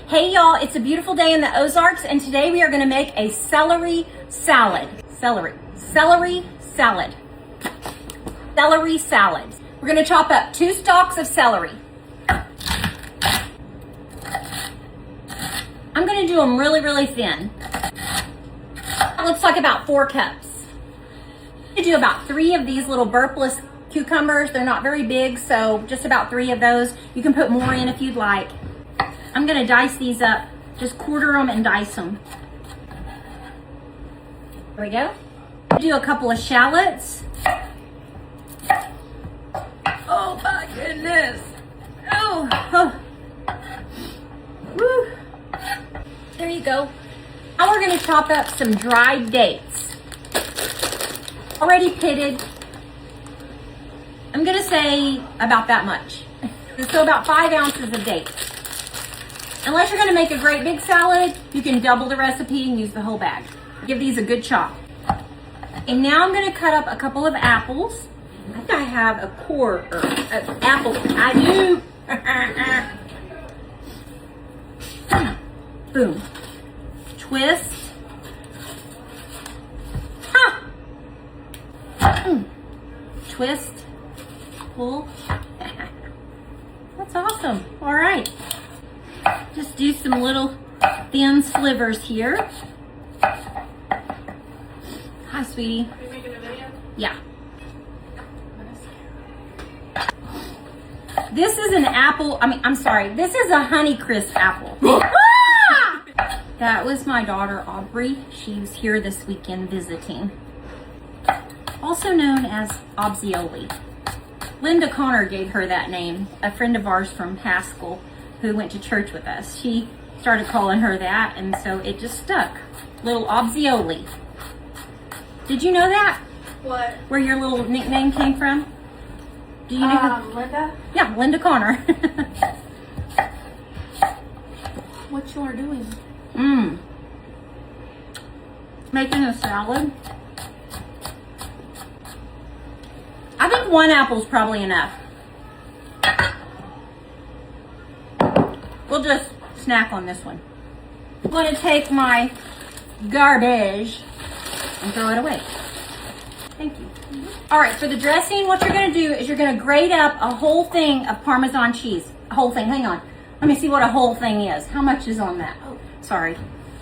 Hey y'all, it's a beautiful day in the Ozarks and today we are going to make a celery salad. Celery salad. We're going to chop up 2 stalks of celery. I'm going to do them really thin. That looks like about 4 cups. I'm going to do about 3 of these little burpless cucumbers. They're not very big, so just about 3 of those. You can put more in if you'd like. I'm going to dice these up. Just quarter them and dice them. There we go. Do a couple of shallots. Oh my goodness. Oh. Woo. There you go. Now we're going to chop up some dried dates. Already pitted. I'm going to say about that much. So about 5 ounces of dates. Unless you're going to make a great big salad, you can double the recipe and use the whole bag. Give these a good chop. And now I'm going to cut up a couple of apples. I think I have a core of apples. I do. Boom. Twist. Twist. Pull. That's awesome. All right. Just do some little thin slivers here. Hi, sweetie. Are you making a video? Yeah. This is an apple. I'm sorry. This is a Honeycrisp apple. Ah! That was my daughter, Aubrey. She was here this weekend visiting. Also known as Obzioli. Linda Connor gave her that name, a friend of ours from Haskell who went to church with us. She started calling her that, and so it just stuck. Little Obzioli. Did you know that? What? Where your little nickname came from? Do you know who? Linda? Yeah, Linda Connor. What you are doing? Making a salad. I think 1 apple is probably enough. We'll just snack on this one. I'm going to take my garbage and throw it away. Thank you. All right, for the dressing, what you're going to do is you're going to grate up a whole thing of Parmesan cheese. A whole thing. Hang on. Let me see what a whole thing is. How much is on that? Oh, sorry.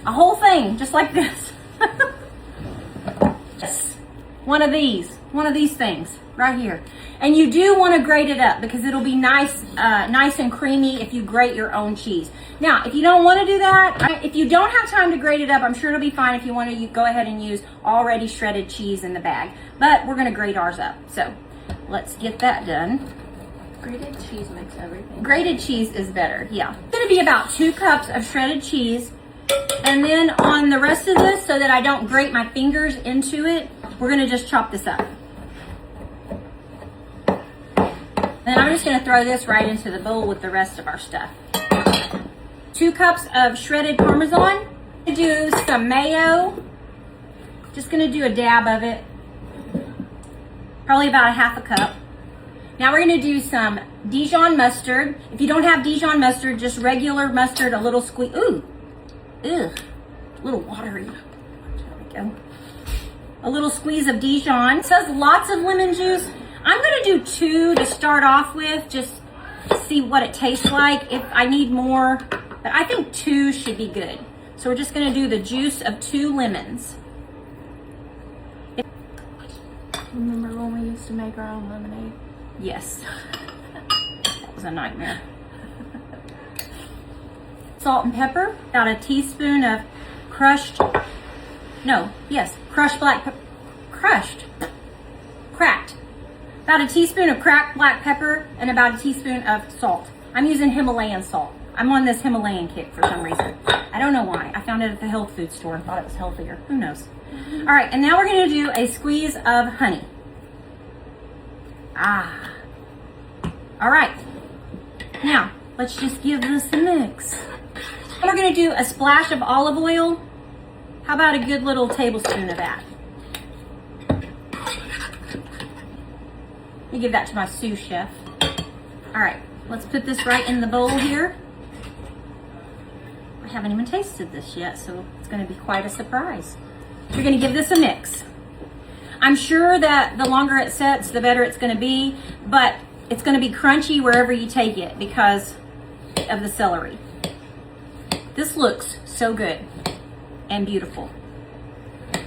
A whole thing, just like this. Yes. One of these things right here. And you do want to grate it up because it'll be nice and creamy if you grate your own cheese. Now, if you don't want to do that, if you don't have time to grate it up, I'm sure it'll be fine if you want to go ahead and use already shredded cheese in the bag. But we're going to grate ours up. So let's get that done. Grated cheese makes everything. Grated cheese is better, yeah. It's going to be about 2 cups of shredded cheese. And then on the rest of this, so that I don't grate my fingers into it, we're going to just chop this up. Then I'm just going to throw this right into the bowl with the rest of our stuff. 2 cups of shredded Parmesan. I'm going to do some mayo. Just going to do a dab of it. Probably about 1/2 cup. Now we're going to do some Dijon mustard. If you don't have Dijon mustard, just regular mustard, a little squeeze. Ooh. Ugh. A little watery. There we go. A little squeeze of Dijon. It says lots of lemon juice. I'm going to do 2 to start off with, just to see what it tastes like. If I need more, but I think 2 should be good. So we're just going to do the juice of 2 lemons. Remember when we used to make our own lemonade? Yes. That was a nightmare. Salt and pepper, about a teaspoon of cracked About a teaspoon of cracked black pepper and about a teaspoon of salt. I'm using Himalayan salt. I'm on this Himalayan kick for some reason. I don't know why. I found it at the health food store and thought it was healthier. Who knows? All right, and now we're going to do a squeeze of honey. All right. Now, let's just give this a mix. And we're going to do a splash of olive oil. How about a good little tablespoon of that? Let me give that to my sous chef. All right, let's put this right in the bowl here. haven't even tasted this yet, so it's gonna be quite a surprise. You're gonna give this a mix. I'm sure that the longer it sets, the better it's gonna be, but it's gonna be crunchy wherever you take it because of the celery. This looks so good and beautiful.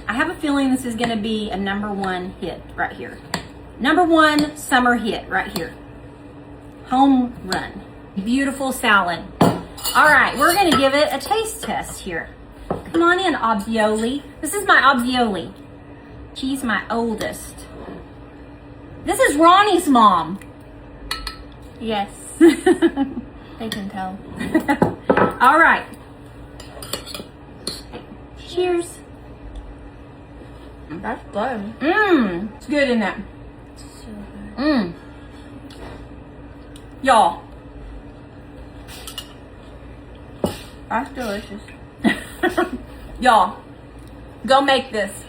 I have a feeling this is gonna be a #1 hit right here. #1 summer hit right here. Home run. Beautiful salad. All right, we're gonna give it a taste test here. Come on in, Obzioli. This is my Obzioli. She's my oldest. This is Ronnie's mom. Yes. They can tell. All right. Cheers. That's good. It's good, isn't it? So good. Y'all. That's delicious. Y'all, go make this.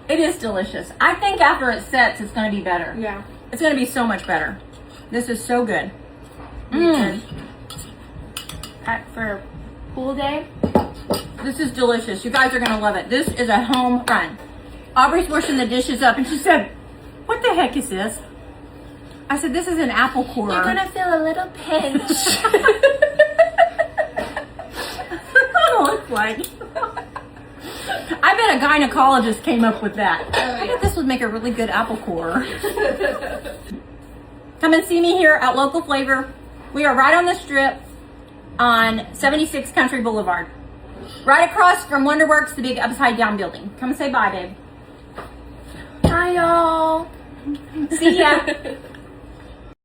It is delicious. I think after it sets, it's going to be better. Yeah. It's going to be so much better. This is so good. For pool day. This is delicious. You guys are going to love it. This is a home run. Aubrey's washing the dishes up and she said, "What the heck is this?" I said, "This is an apple core." You're gonna feel a little pinch. Looks like. I bet a gynecologist came up with that. I bet this would make a really good apple core. Come and see me here at Local Flavor. We are right on the strip on 76 Country Boulevard. Right across from Wonderworks, the big upside down building. Come and say bye, babe. Hi, y'all. See ya.